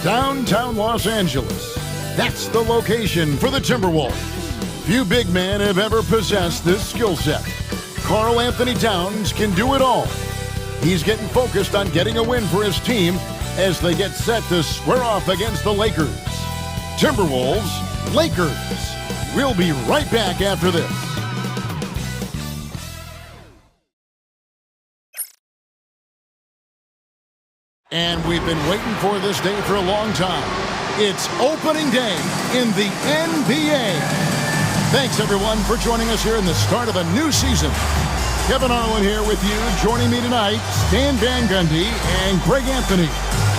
Downtown Los Angeles. That's the location for the Timberwolves. Few big men have ever possessed this skill set. Karl Anthony Towns can do it all. He's getting focused on getting a win for his team as they get set to square off against the Lakers. Timberwolves, Lakers. We'll be right back after this. And we've been waiting for this day for a long time. It's opening day in the NBA. Thanks, everyone, for joining us here in the start of a new season. Kevin Harlan here with you. Joining me tonight, Stan Van Gundy and Greg Anthony.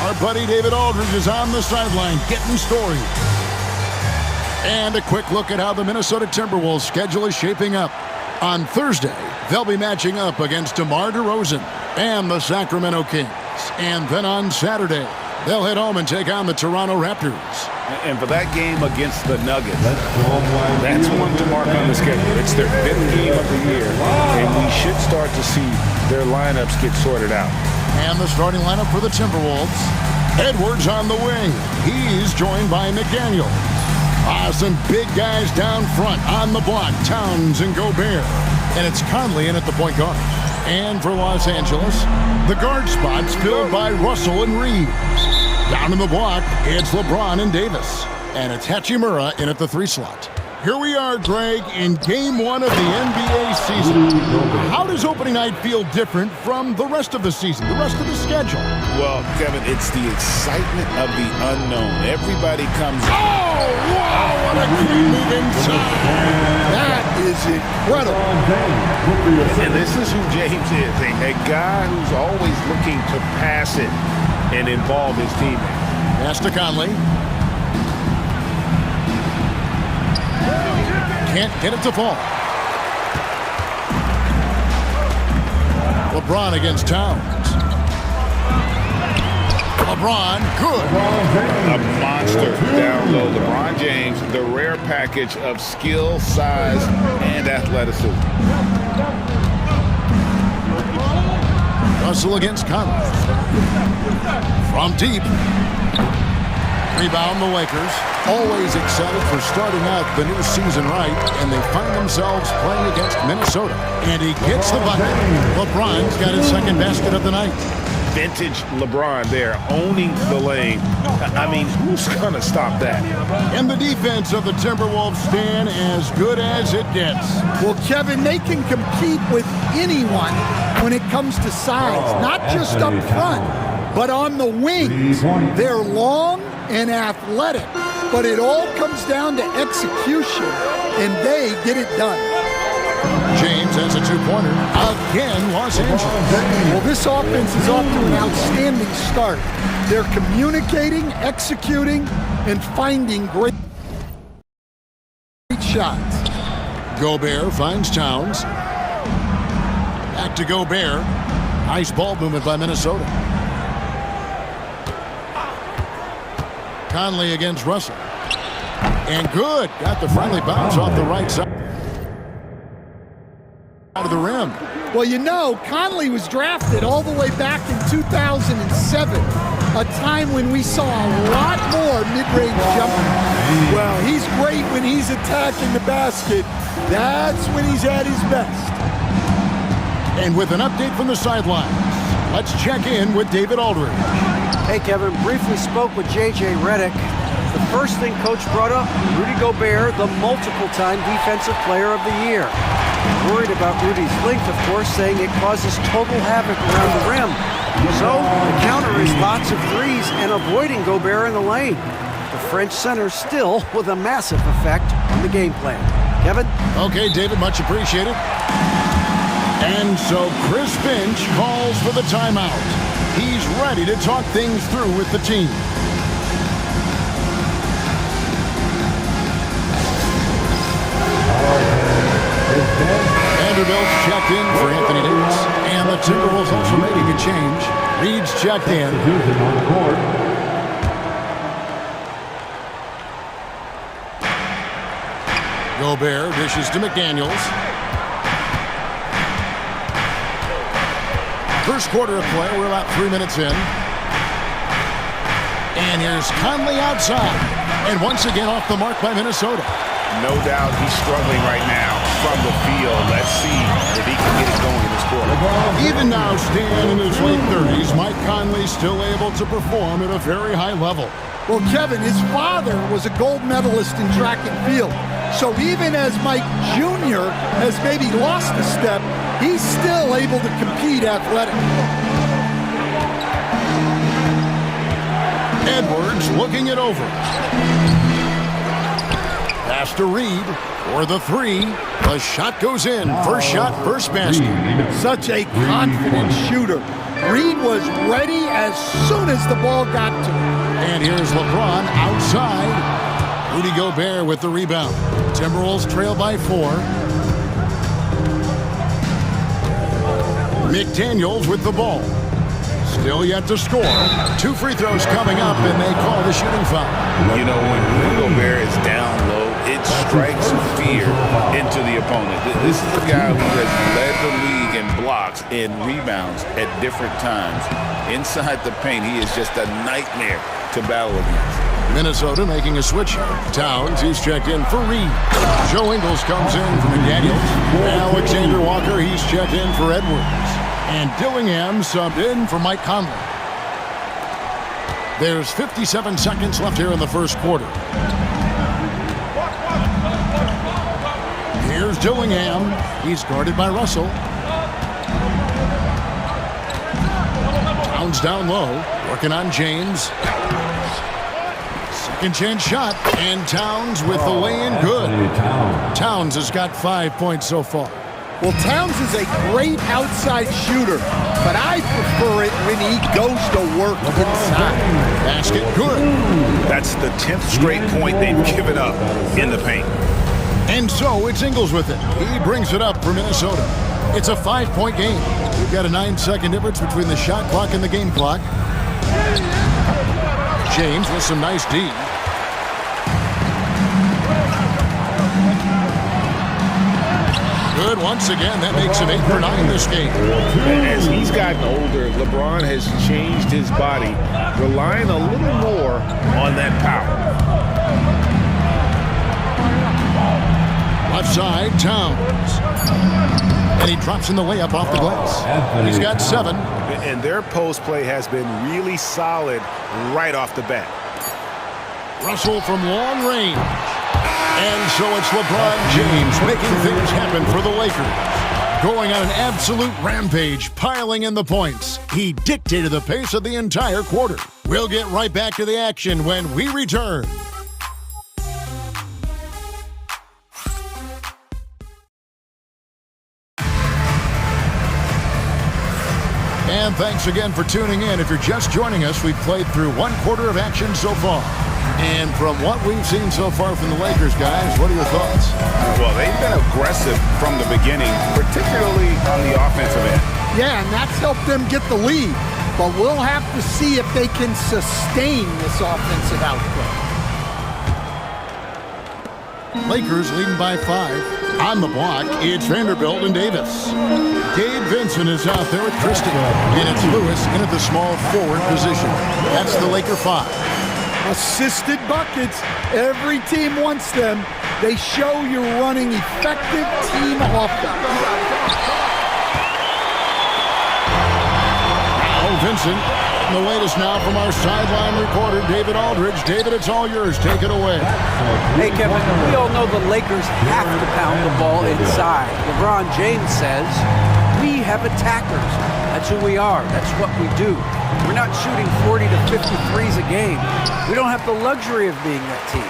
Our buddy David Aldridge is on the sideline getting stories. And a quick look at how the Minnesota Timberwolves schedule is shaping up. On Thursday, they'll be matching up against DeMar DeRozan and the Sacramento Kings. And then on Saturday, they'll head home and take on the Toronto Raptors. And for that game against the Nuggets, that's one to mark on the schedule. It's their 5th game of the year, and we should start to see their lineups get sorted out. And the starting lineup for the Timberwolves. Edwards on the wing. He's joined by McDaniel. Some big guys down front on the block. Towns and Gobert. And it's Conley in at the point guard. And for Los Angeles, the guard spot's filled by Russell and Reeves. Down in the block, it's LeBron and Davis. And it's Hachimura in at the 3 slot. Here we are, Greg, in Game 1 of the NBA season. How does opening night feel different from the rest of the season, the rest of the schedule? Well, Kevin, it's the excitement of the unknown. Everybody comes... Oh, wow, what a great move inside. That is incredible. And this is who James is, a guy who's always looking to pass it and involve his teammates. Pass to Conley. Can't get it to fall. LeBron against Towns. LeBron, good. A monster down low. LeBron James, the rare package of skill, size, and athleticism. Russell against Conley. From deep. Rebound the Lakers. Always excited for starting out the new season right, and they find themselves playing against Minnesota. And he gets the bucket. LeBron's got his second basket of the night. Vintage LeBron there, owning the lane. I mean, who's going to stop that? And the defense of the Timberwolves stand as good as it gets. Well, Kevin, they can compete with anyone when it comes to size, not just up front, but on the wings. They're long and athletic, but it all comes down to execution, and they get it done. James has a 2-pointer. Again, Los Angeles. Well, this offense is off to an outstanding start. They're communicating, executing, and finding great shots. Gobert finds Towns. Back to Gobert. Nice ball movement by Minnesota. Conley against Russell. And good. Got the friendly bounce off the right side of the rim. Well, you know, Conley was drafted all the way back in 2007, a time when we saw a lot more mid-range jumping. Well, he's great when he's attacking the basket. That's when he's at his best. And with an update from the sidelines, let's check in with David Aldridge. Hey, Kevin, briefly spoke with J.J. Redick. The first thing Coach brought up, Rudy Gobert, the multiple-time Defensive Player of the Year. Worried about Rudy's length, of course, saying it causes total havoc around the rim. So, the counter is lots of threes and avoiding Gobert in the lane. The French center still with a massive effect on the game plan. Kevin? Okay, David, much appreciated. And so Chris Finch calls for the timeout. He's ready to talk things through with the team. Vanderbilt's checked in for Anthony Davis. And the Timberwolves also making a change. Reed's checked in. Gobert dishes to McDaniels. First quarter of play, we're about 3 minutes in. And here's Conley outside. And once again off the mark by Minnesota. No doubt he's struggling right now from the field. Let's see if he can get it going in this quarter. Even now, Stan, in his late 30s, Mike Conley still able to perform at a very high level. Well, Kevin, his father was a gold medalist in track and field. So even as Mike Jr. has maybe lost a step, he's still able to compete athletically. Edwards looking it over. Pass to Reed for the three. The shot goes in. First shot, first basket. Such a confident shooter. Reed was ready as soon as the ball got to him. And here's LeBron outside. Rudy Gobert with the rebound. Timberwolves trail by 4. McDaniels with the ball. Still yet to score. 2 free throws coming up, and they call the shooting foul. You know, when Rudy Gobert is down low, it strikes fear into the opponent. This is a guy who has led the league in blocks and rebounds at different times. Inside the paint, he is just a nightmare to battle against. Minnesota making a switch. Towns, he's checked in for Reed. Joe Ingles comes in for McDaniels. Alexander Walker, he's checked in for Edwards. And Dillingham subbed in for Mike Conley. There's 57 seconds left here in the first quarter. Here's Dillingham. He's guarded by Russell. Towns down low, working on James. Second chance shot, and Towns with the lay-in good. Towns has got 5 points so far. Well, Towns is a great outside shooter, but I prefer it when he goes to work inside. Basket good. That's the 10th straight point they've given up in the paint. And so it's Ingles with it. He brings it up for Minnesota. It's a 5-point game. We've got a 9-second difference between the shot clock and the game clock. James with some nice D. Good once again. That makes him 8 for 9 this game. As he's gotten older, LeBron has changed his body, relying a little more on that power. Left side, Towns. And he drops in the layup off the glass. He's got 7. And their post play has been really solid right off the bat. Russell from long range. And so it's LeBron James making things happen for the Lakers. Going on an absolute rampage, piling in the points. He dictated the pace of the entire quarter. We'll get right back to the action when we return. And thanks again for tuning in. If you're just joining us, we've played through 1 quarter of action so far. And from what we've seen so far from the Lakers, guys, what are your thoughts? Well, they've been aggressive from the beginning, particularly on the offensive end. Yeah, and that's helped them get the lead. But we'll have to see if they can sustain this offensive output. Lakers leading by 5. On the block, it's Vanderbilt and Davis. Gabe Vincent is out there with Christie. And it's Lewis in at the small forward position. That's the Laker 5. Assisted buckets. Every team wants them. They show you're running effective team offense. Now Vincent. The latest now from our sideline reporter, David Aldridge. David, it's all yours. Take it away. Hey, Kevin, we all know the Lakers have to pound the ball inside. LeBron James says, we have attackers. That's who we are. That's what we do. We're not shooting 40 to 50 threes a game. We don't have the luxury of being that team.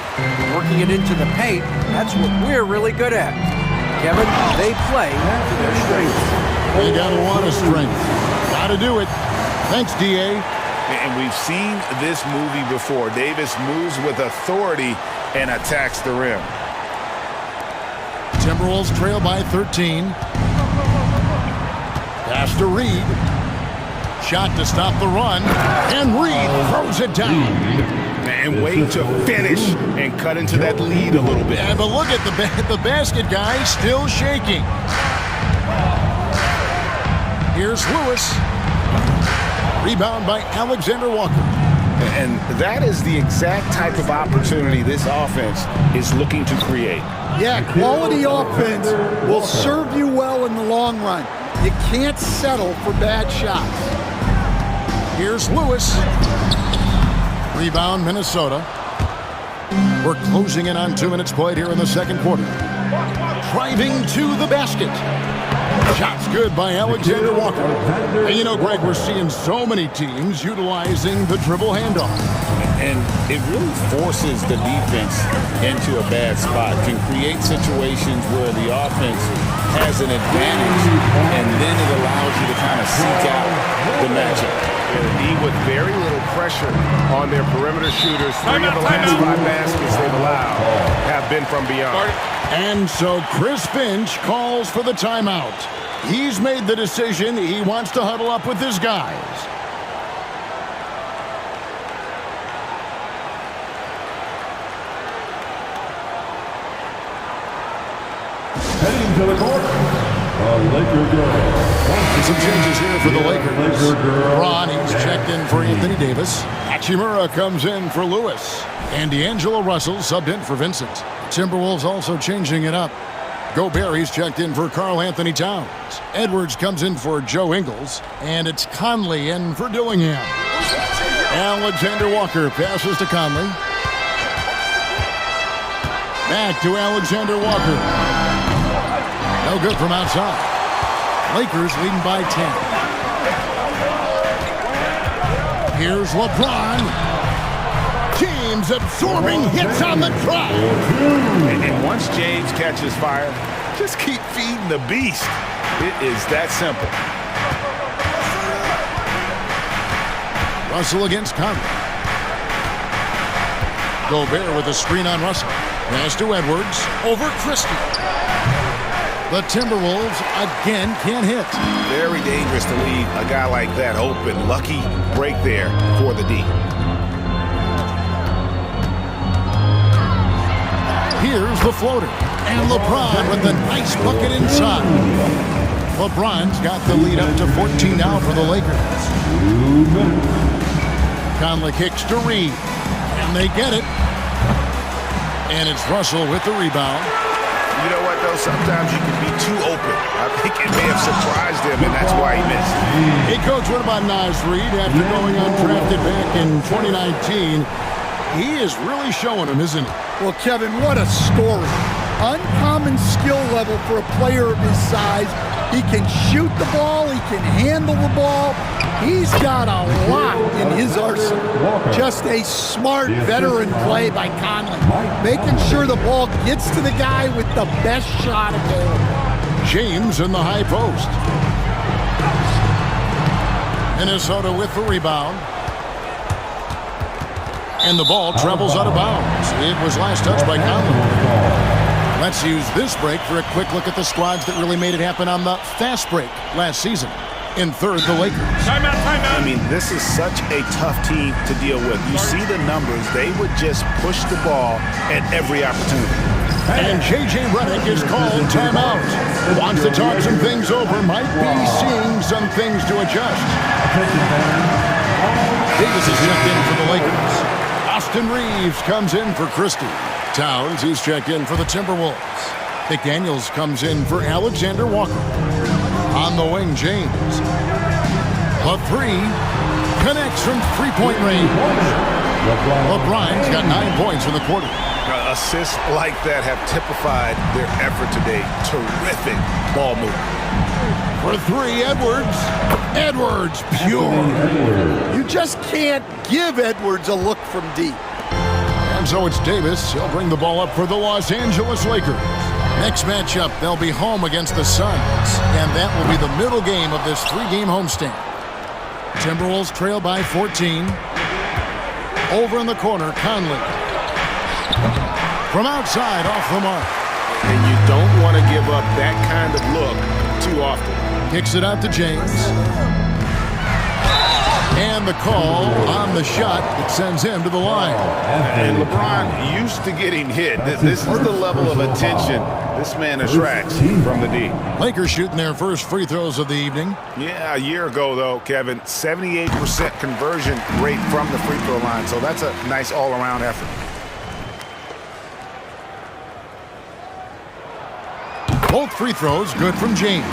Working it into the paint, that's what we're really good at. Kevin, they play to their strengths. They got a lot of strength. Got to do it. Thanks, D.A. And we've seen this movie before. Davis moves with authority and attacks the rim. Timberwolves trail by 13. Pass to Reed. Shot to stop the run. And Reed throws it down. And wait to finish and cut into that lead a little bit. Yeah, but look at the basket, guys, still shaking. Here's Lewis. Rebound by Alexander Walker. And that is the exact type of opportunity this offense is looking to create. Yeah, quality offense will serve you well in the long run. You can't settle for bad shots. Here's Lewis. Rebound, Minnesota. We're closing in on 2 minutes played here in the second quarter. Driving to the basket. Shots good by Alexander Walker. And you know, Greg, we're seeing so many teams utilizing the dribble handoff. And it really forces the defense into a bad spot, can create situations where the offense has an advantage, and then it allows you to kind of seek out the matchup. Indeed, with very little pressure on their perimeter shooters. 3 of the last 5 baskets they've allowed have been from beyond. And so Chris Finch calls for the timeout. He's made the decision. He wants to huddle up with his guys. Heading to the court, a Laker girl. Some changes here for the Lakers. Braun, he's checked in for Anthony Davis. Hachimura comes in for Lewis. And D'Angelo Russell subbed in for Vincent. Timberwolves also changing it up. Gobert, he's checked in for Karl Anthony Towns. Edwards comes in for Joe Ingles. And it's Conley in for Dillingham. Alexander Walker passes to Conley. Back to Alexander Walker. No good from outside. Lakers leading by 10. Here's LeBron. James absorbing hits on the drive. And once James catches fire, just keep feeding the beast. It is that simple. Russell against Conley. Gobert with a screen on Russell. Pass to Edwards. Over Christie. The Timberwolves again can't hit. Very dangerous to leave a guy like that open. Lucky break there for the D. Here's the floater. And LeBron with a nice bucket inside. LeBron's got the lead up to 14 now for the Lakers. Conley kicks to Reed. And they get it. And it's Russell with the rebound. You know what, though? Sometimes you can be too open. I think it may have surprised him, and that's why he missed. Hey, Coach, what about Naz Reid? After going undrafted back in 2019, he is really showing him, isn't he? Well, Kevin, what a story. Uncommon skill level for a player of his size. He can shoot the ball. He can handle the ball. He's got a lot in his arsenal. Just a smart veteran play by Conley, making sure the ball gets to the guy with the best shot available. James in the high post. Minnesota with the rebound. And the ball travels out of bounds. It was last touched by Conley. Let's use this break for a quick look at the squads that really made it happen on the fast break last season. In third, the Lakers. Timeout. I mean, this is such a tough team to deal with. You see the numbers. They would just push the ball at every opportunity. And J.J. Redick is called timeout. Wants to talk some things over. Might be seeing some things to adjust. Davis is checked in for the Lakers. Austin Reeves comes in for Christie. Towns, he's checked in for the Timberwolves. McDaniels comes in for Alexander Walker. On the wing, James. A three. Connects from three-point range. LeBron's got 9 points in the quarter. Assists like that have typified their effort today. Terrific ball movement. For three, Edwards. Edwards, pure. You just can't give Edwards a look from deep. And so it's Davis. He'll bring the ball up for the Los Angeles Lakers. Next matchup, they'll be home against the Suns. And that will be the middle game of this 3-game homestand. Timberwolves trail by 14. Over in the corner, Conley. From outside, off the mark. And you don't want to give up that kind of look too often. Kicks it out to James. And the call on the shot that sends him to the line. And LeBron used to getting hit. This is the level of attention this man attracts from the D. Lakers shooting their first free throws of the evening. Yeah, a year ago, though, Kevin, 78% conversion rate from the free throw line. So that's a nice all-around effort. Both free throws good from James.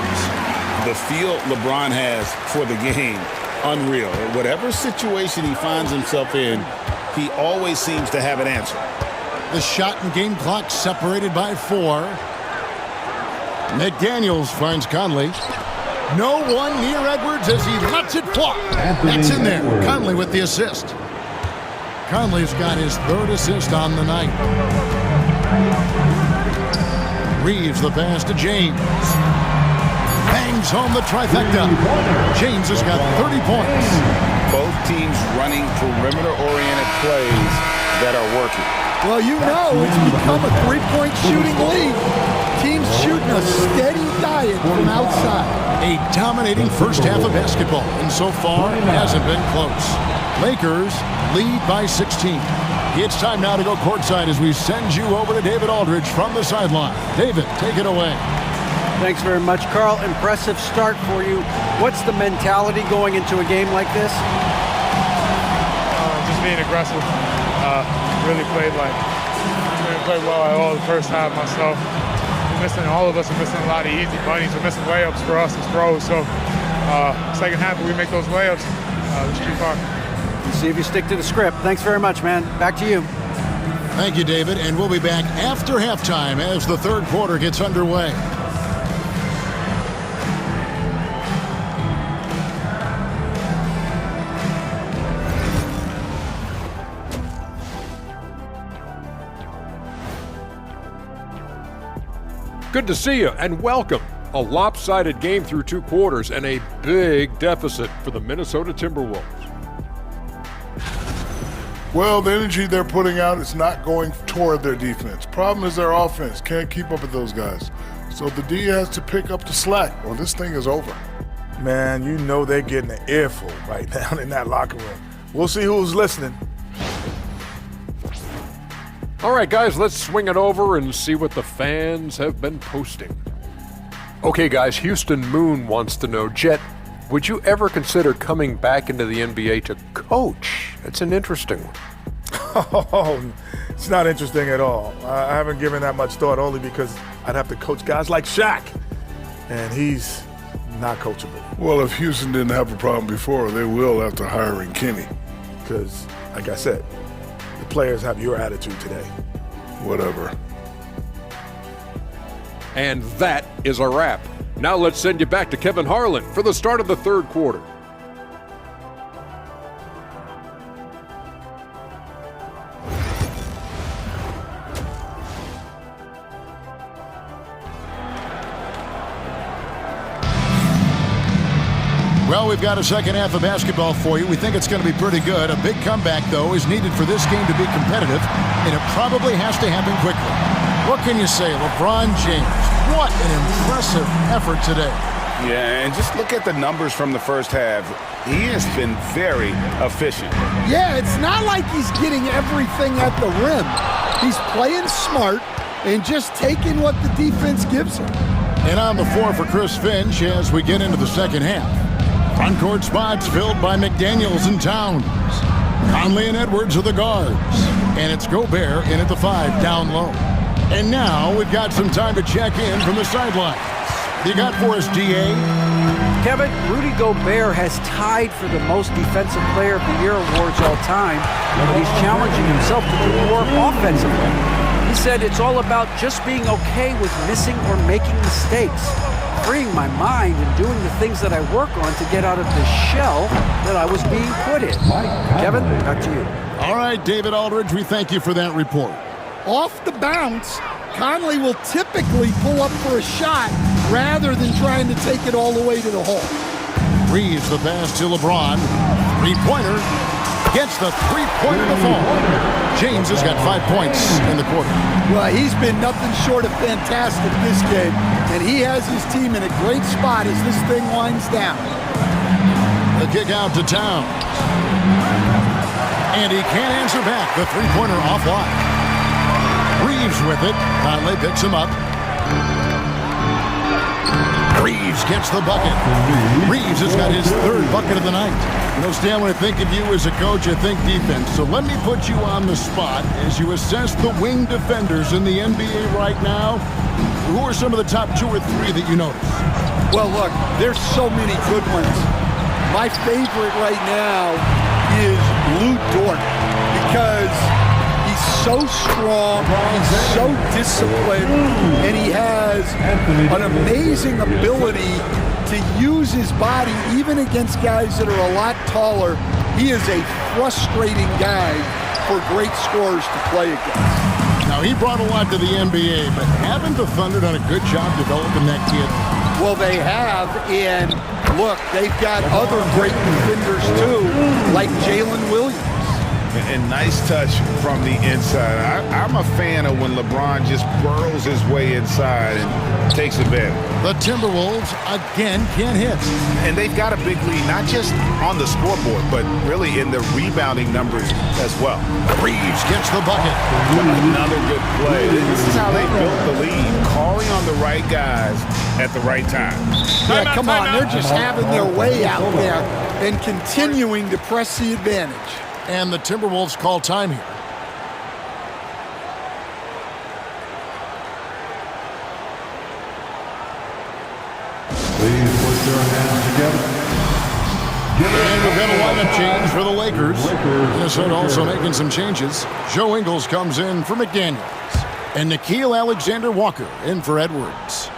The feel LeBron has for the game, unreal. Whatever situation he finds himself in, he always seems to have an answer. The shot and game clock separated by 4. McDaniels finds Conley. No one near Edwards as he lets it fly. That's in there. Conley with the assist. Conley's got his 3rd assist on the night. Reeves the pass to James. Bangs home the trifecta. James has got 30 points. Both teams running perimeter-oriented plays that are working. Well, you know it's become a three-point shooting league. Teams shooting a steady diet from outside. A dominating first half of basketball, and so far it hasn't been close. Lakers lead by 16. It's time now to go courtside as we send you over to David Aldridge from the sideline. David, take it away. Thanks very much, Carl. Impressive start for you. What's the mentality going into a game like this? Just being aggressive. Really played well at all the first half myself. All of us are missing a lot of easy bunnies. We're missing layups for us as pros. So second half, we make those layups. We shoot far. See if you stick to the script. Thanks very much, man. Back to you. Thank you, David. And we'll be back after halftime as the third quarter gets underway. Good to see you and welcome. A lopsided game through 2 quarters and a big deficit for the Minnesota Timberwolves. Well, the energy they're putting out is not going toward their defense. Problem is their offense can't keep up with those guys. So the D has to pick up the slack or this thing is over. Man, you know they're getting an earful right now in that locker room. We'll see who's listening. All right, guys, let's swing it over and see what the fans have been posting. Okay, guys, Houston Moon wants to know, Jet, would you ever consider coming back into the NBA to coach? It's an interesting one. Oh, it's not interesting at all. I haven't given that much thought only because I'd have to coach guys like Shaq, and he's not coachable. Well, if Houston didn't have a problem before, they will after hiring Kenny. Because, like I said, the players have your attitude today. Whatever. And that is a wrap. Now let's send you back to Kevin Harlan for the start of the third quarter. Well, we've got a second half of basketball for you. We think it's going to be pretty good. A big comeback, though, is needed for this game to be competitive, and it probably has to happen quickly. What can you say? LeBron James, what an impressive effort today. Yeah, and just look at the numbers from the first half. He has been very efficient. Yeah, it's not like he's getting everything at the rim. He's playing smart and just taking what the defense gives him. And on the floor for Chris Finch as we get into the second half. Front court spots filled by McDaniels and Towns. Conley and Edwards are the guards. And it's Gobert in at the 5 down low. And now we've got some time to check in from the sidelines. You got for us, DA? Kevin, Rudy Gobert has tied for the most Defensive Player of the Year awards all time, but he's challenging himself to do more offensively. He said it's all about just being okay with missing or making mistakes, freeing my mind and doing the things that I work on to get out of the shell that I was being put in. Kevin, back to you. All right, David Aldridge, we thank you for that report. Off the bounce, Conley will typically pull up for a shot rather than trying to take it all the way to the hole. Reeves the pass to LeBron. Three-pointer. Gets the three-pointer to fall. James has got 5 points in the quarter. Well, he's been nothing short of fantastic this game, and he has his team in a great spot as this thing winds down. The kick out to Towns. And he can't answer back. The three-pointer offline. Reeves with it. Conley picks him up. Reeves gets the bucket. Reeves has got his third bucket of the night. You know, Stan, when I think of you as a coach, I think defense. So let me put you on the spot as you assess the wing defenders in the NBA right now. Who are some of the top 2 or 3 that you notice? Well, look, there's so many good ones. My favorite right now is Lou Dort because he's so strong, he's so disciplined, and he has an amazing ability to use his body even against guys that are a lot taller. He is a frustrating guy for great scorers to play against. Now, he brought a lot to the NBA, but haven't the Thunder done a good job developing that kid? Well, they have, and look, they've got other great defenders too, like Jalen Williams. And nice touch from the inside. I'm a fan of when LeBron just burrows his way inside and takes advantage. The Timberwolves, again, can't hit. And they've got a big lead, not just on the scoreboard, but really in the rebounding numbers as well. Reeves gets the bucket. Another good play. This is how they built the lead, calling on the right guys at the right time. Yeah, come on, they're just having their way out there and continuing to press the advantage. And the Timberwolves call time here. Please put your hands together. And we've got a lineup change for the Lakers. Minnesota also making some changes. Joe Ingles comes in for McDaniels. And Nickeil Alexander-Walker in for Edwards.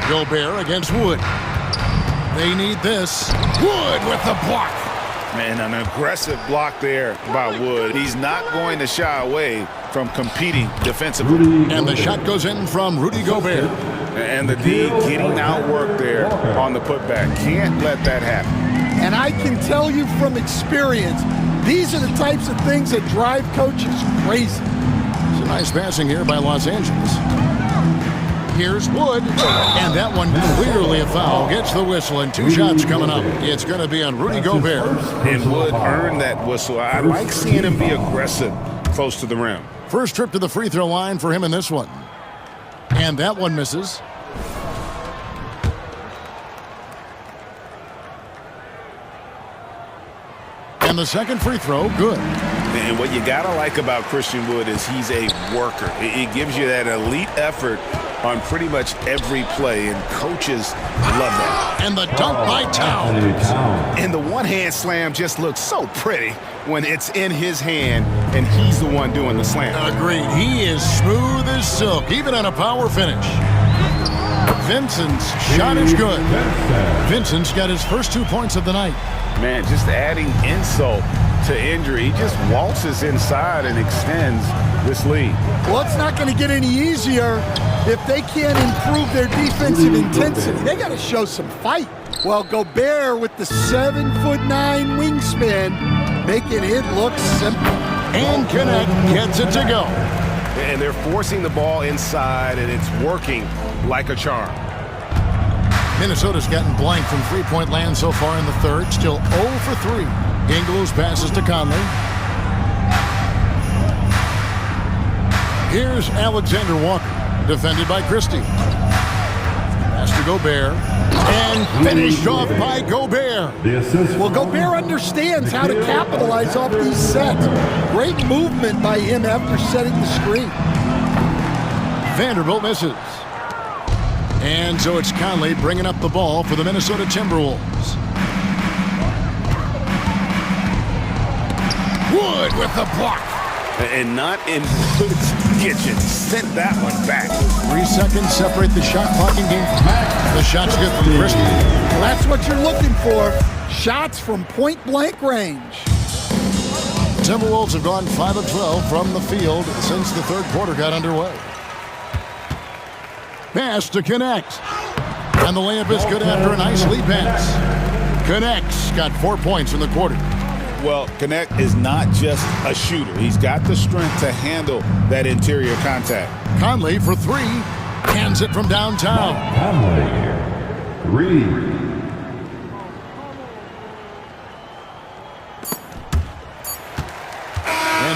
Gobert against Wood. They need this. Wood with the block. Man, an aggressive block there by Wood. He's not going to shy away from competing defensively. And the shot goes in from Rudy Gobert. And the D getting outworked there on the putback. Can't let that happen. And I can tell you from experience, these are the types of things that drive coaches crazy. It's a nice passing here by Los Angeles. Here's Wood, and that one clearly a foul. Gets the whistle, and 2 shots coming up. It's going to be on Rudy Gobert. And Wood earned that whistle. I like seeing him be aggressive close to the rim. First trip to the free throw line for him in this one. And that one misses. And the second free throw, good. And what you got to like about Christian Wood is he's a worker. It gives you that elite effort on pretty much every play, and coaches love that. And the dunk by Towns. And the one-hand slam just looks so pretty when it's in his hand and he's the one doing the slam. Agreed. He is smooth as silk, even on a power finish. Vincent's shot is good. Vincent's got his first 2 points of the night. Man, just adding insult to injury. He just waltzes inside and extends this lead. Well, it's not going to get any easier if they can't improve their defensive intensity. They got to show some fight. Well, Gobert with the 7'9" wingspan, making it look simple. And Connect gets it to go. And they're forcing the ball inside, and it's working like a charm. Minnesota's gotten blank from three-point land so far in the third. Still 0 for 3. Ingles passes to Conley. Here's Alexander Walker, defended by Christie. Pass to Gobert. And finished off by Gobert. Well, Gobert understands how to capitalize off these sets. Great movement by him after setting the screen. Vanderbilt misses. And so it's Conley bringing up the ball for the Minnesota Timberwolves. Wood with the block. And not in Wood's kitchen. Sent that one back. 3 seconds separate the shot clock and game from back. The shot's good from Christie. Well, that's what you're looking for. Shots from point-blank range. Timberwolves have gone 5 of 12 from the field since the third quarter got underway. Pass to Connect. And the layup is good after a nice lead pass. Connect's got 4 points in the quarter. Well, Connect is not just a shooter. He's got the strength to handle that interior contact. Conley for 3. Hands it from downtown. Conley, 3.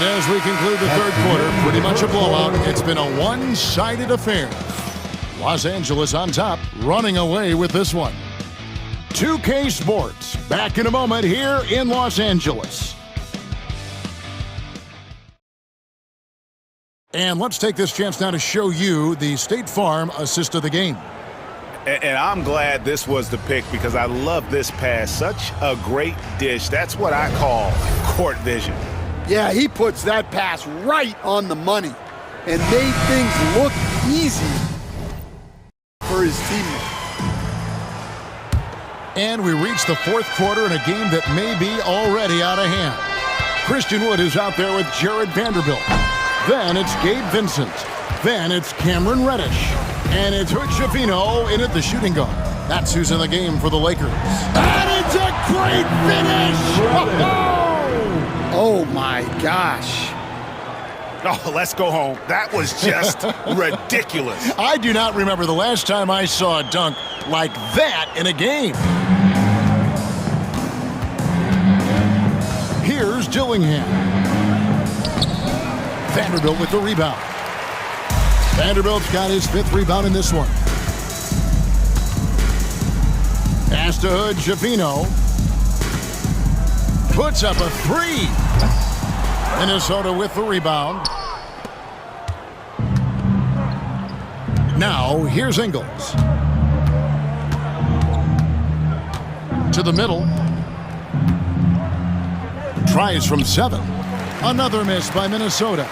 And as we conclude the third quarter, pretty much a blowout. It's been a one-sided affair. Los Angeles on top, running away with this one. 2K Sports, back in a moment here in Los Angeles. And let's take this chance now to show you the State Farm assist of the game. And I'm glad this was the pick because I love this pass. Such a great dish. That's what I call court vision. Yeah, he puts that pass right on the money and made things look easy for his teammate. And we reach the fourth quarter in a game that may be already out of hand. Christian Wood is out there with Jared Vanderbilt. Then it's Gabe Vincent. Then it's Cameron Reddish. And it's Hood Schifino in at the shooting guard. That's who's in the game for the Lakers. And it's a great finish! Oh my gosh. Oh, let's go home. That was just ridiculous. I do not remember the last time I saw a dunk like that in a game. Here's Dillingham. Vanderbilt with the rebound. Vanderbilt's got his 5th rebound in this one. Pass to Hood Schifino. Puts up a 3. Minnesota with the rebound. Now, here's Ingles. To the middle. Tries from 7. Another miss by Minnesota.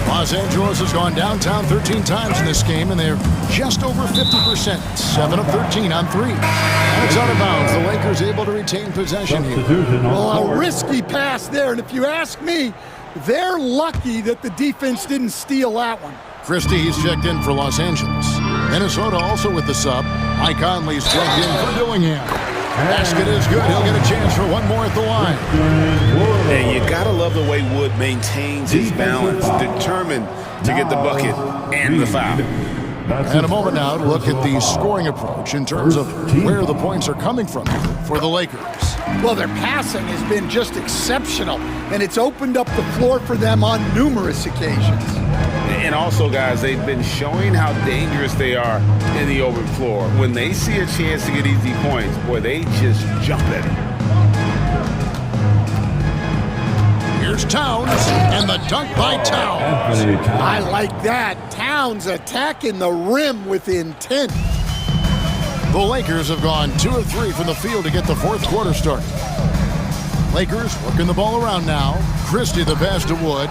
Los Angeles has gone downtown 13 times in this game, and they're just over 50%. 7 of 13 on 3. And it's out of bounds. The Lakers able to retain possession here. Well, a risky pass there, and if you ask me, they're lucky that the defense didn't steal that one. Christie's checked in for Los Angeles. Minnesota also with the sub. Mike Conley's checked in for Dillingham. Basket is good. He'll get a chance for one more at the line. And you gotta love the way Wood maintains his balance, determined to get the bucket and the foul. And a moment now to look at the scoring approach in terms of where the points are coming from for the Lakers. Well, their passing has been just exceptional, and it's opened up the floor for them on numerous occasions. And also, guys, they've been showing how dangerous they are in the open floor. When they see a chance to get easy points, boy, they just jump at it. Here's Towns, and the dunk by Towns. I like that. Towns attacking the rim with intent. The Lakers have gone 2 of 3 from the field to get the fourth quarter started. Lakers working the ball around now. Christie the pass to Wood.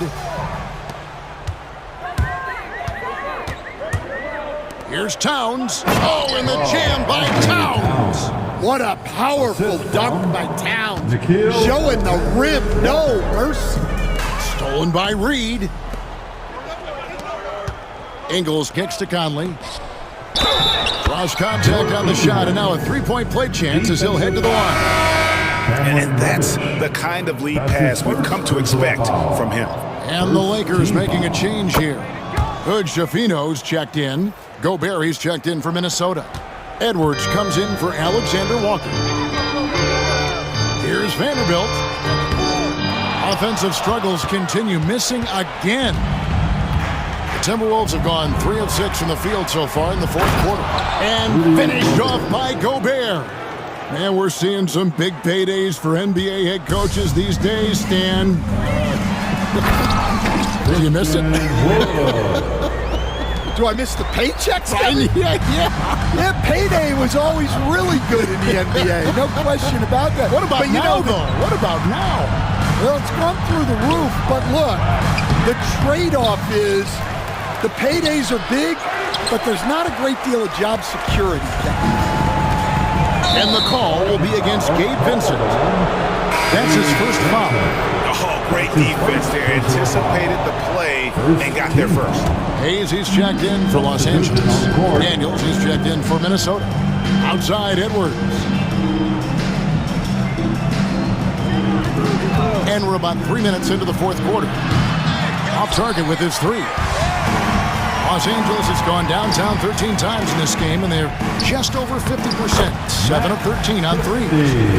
Here's Towns. Oh, and the jam by Towns. What a powerful dunk by Towns. Showing the rim, no mercy. Stolen by Reed. Ingles kicks to Conley. Draws contact on the shot, and now a three-point play chance as he'll head to the line. And that's the kind of lead pass we've come to expect from him. And the Lakers making a change here. Hood Schifino's checked in. Gobert's checked in for Minnesota. Edwards comes in for Alexander Walker. Here's Vanderbilt. Offensive struggles continue, missing again. The Timberwolves have gone 3 of 6 from the field so far in the fourth quarter. And finished off by Gobert. Man, we're seeing some big paydays for NBA head coaches these days, Stan. Did you miss it? Do I miss the paychecks? Yeah, payday was always really good in the NBA. No question about that. What about now, though? What about now? Well, it's gone through the roof, but look, the trade-off is the paydays are big, but there's not a great deal of job security. And the call will be against Gabe Vincent. That's his first foul. Oh, great defense there. Anticipated the play and got there first. Hayes, he's checked in for Los Angeles. Daniels, he's checked in for Minnesota. Outside, Edwards. And we're about 3 minutes into the fourth quarter. Off target with his 3. Los Angeles has gone downtown 13 times in this game, and they're just over 50%, 7 of 13 on threes.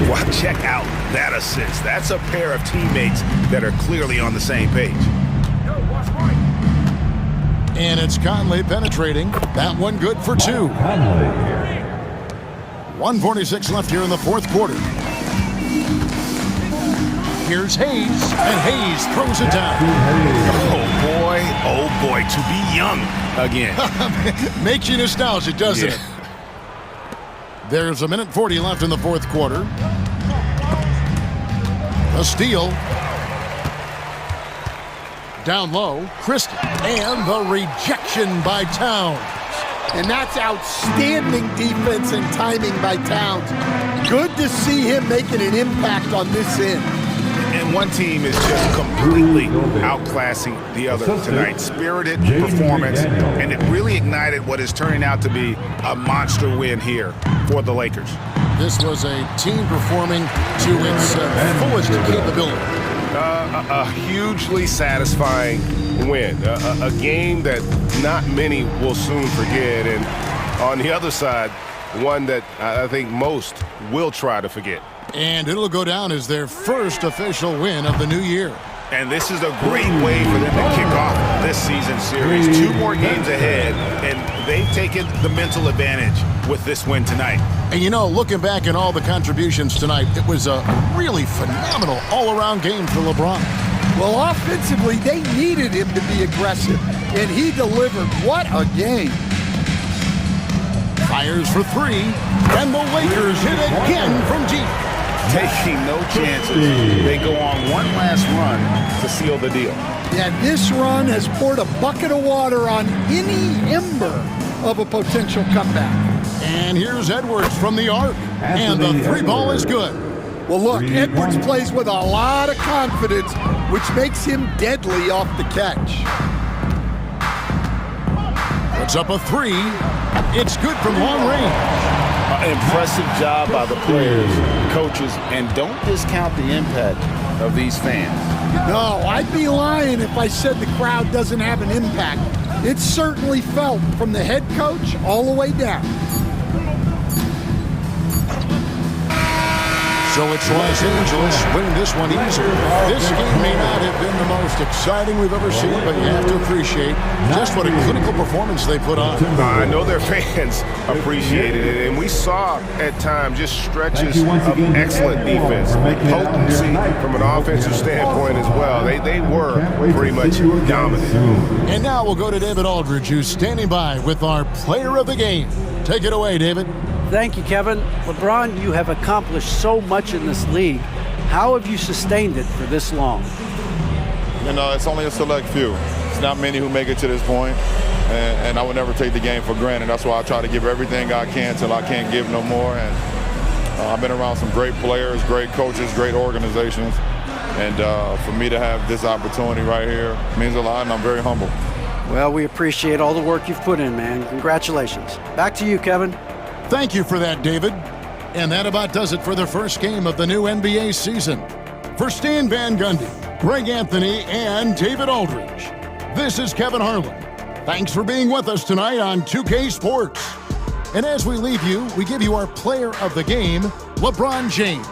Well, check out that assist. That's a pair of teammates that are clearly on the same page. And it's Conley penetrating. That one good for 2. 1:46 left here in the fourth quarter. Here's Hayes, and Hayes throws it down. Oh boy, to be young again. Makes you nostalgic, doesn't it? There's 1:40 left in the fourth quarter. A steal. Down low, Christie, and the rejection by Towns. And that's outstanding defense and timing by Towns. Good to see him making an impact on this end. And one team is just completely outclassing the other tonight. Spirited performance, and it really ignited what is turning out to be a monster win here for the Lakers. This was a team performing to its fullest capability. A hugely satisfying win. A game that not many will soon forget. And on the other side, one that I think most will try to forget. And it'll go down as their first official win of the new year. And this is a great way for them to kick off this season series. 2 more games ahead, and they've taken the mental advantage with this win tonight. And you know, looking back at all the contributions tonight, it was a really phenomenal all-around game for LeBron. Well, offensively, they needed him to be aggressive, and he delivered. What a game. Fires for 3, and the Lakers hit again from deep. Taking no chances. They go on one last run to seal the deal. Yeah, this run has poured a bucket of water on any ember of a potential comeback. And here's Edwards from the arc, and the 3 ball is good. Well, look, Edwards plays with a lot of confidence, which makes him deadly off the catch. Puts up a 3. It's good from long range. Impressive job by the players, coaches, and don't discount the impact of these fans. No, I'd be lying if I said the crowd doesn't have an impact. It's certainly felt from the head coach all the way down. So it's Los Angeles winning this one easily. This game may not have been the most exciting we've ever seen, but you have to appreciate just what a clinical performance they put on. I know their fans appreciated it, and we saw at times just stretches of excellent defense, potency from an offensive standpoint as well. They were pretty much dominant. And now we'll go to David Aldridge, who's standing by with our player of the game. Take it away, David. Thank you, Kevin. LeBron, you have accomplished so much in this league. How have you sustained it for this long? You know, it's only a select few. It's not many who make it to this point, and I would never take the game for granted. That's why I try to give everything I can till I can't give no more. And I've been around some great players, great coaches, great organizations, and for me to have this opportunity right here means a lot, and I'm very humble. Well, we appreciate all the work you've put in, man. Congratulations. Back to you, Kevin. Thank you for that, David. And that about does it for the first game of the new NBA season. For Stan Van Gundy, Greg Anthony, and David Aldridge, this is Kevin Harlan. Thanks for being with us tonight on 2K Sports. And as we leave you, we give you our player of the game, LeBron James.